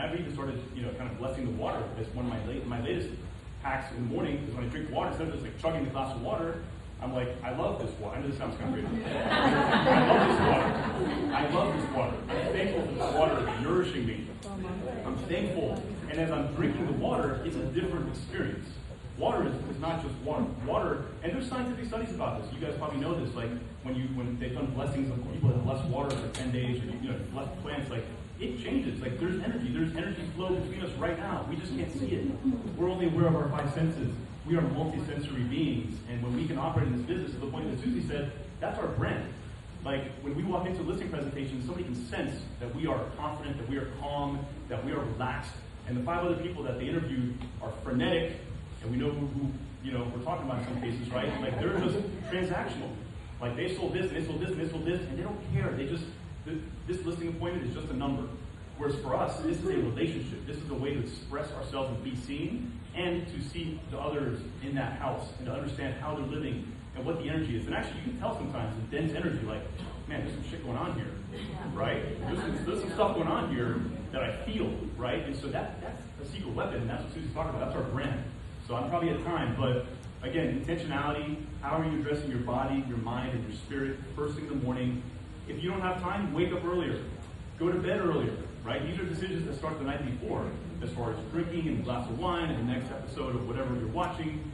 I've even started, kind of blessing the water as one of my latest hacks in the morning. Is when I drink water, instead of just like chugging the glass of water, I'm like, I love this water. I know this sounds kind of weird. I love this water. I love this water. I'm thankful for this water nourishing me. I'm thankful. And as I'm drinking the water, it's a different experience. Water is not just water. Water, and there's scientific studies about this. You guys probably know this. Like when they've done blessings of people that have less water for 10 days, or less plants, like it changes. Like there's energy flow between us right now. We just can't see it. We're only aware of our five senses. We are multi-sensory beings, and when we can operate in this business, to the point that Susie said, that's our brand. Like when we walk into a listing presentation, somebody can sense that we are confident, that we are calm, that we are relaxed, and the 5 other people that they interviewed are frenetic, and we know who we're talking about in some cases, right? Like they're just transactional. Like they sold this, and they sold this, and they sold this, and they don't care. This listing appointment is just a number. Whereas for us, this is a relationship. This is a way to express ourselves and be seen, and to see the others in that house, and to understand how they're living and what the energy is. And actually, you can tell sometimes the dense energy, like, man, there's some shit going on here, right? There's some stuff going on here that I feel, right? And so that's a secret weapon, and that's what Susie's talking about. That's our brand. So I'm probably at time, but again, intentionality. How are you addressing your body, your mind, and your spirit first thing in the morning? If you don't have time, wake up earlier. Go to bed earlier, right? These are decisions that start the night before, as far as drinking and a glass of wine and the next episode of whatever you're watching.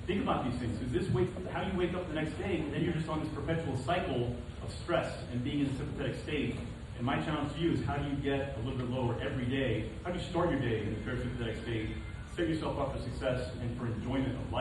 Think about these things, because how you wake up the next day, and then you're just on this perpetual cycle of stress and being in a sympathetic state. And my challenge to you is, how do you get a little bit lower every day? How do you start your day in a parasympathetic state? Set yourself up for success and for enjoyment of life.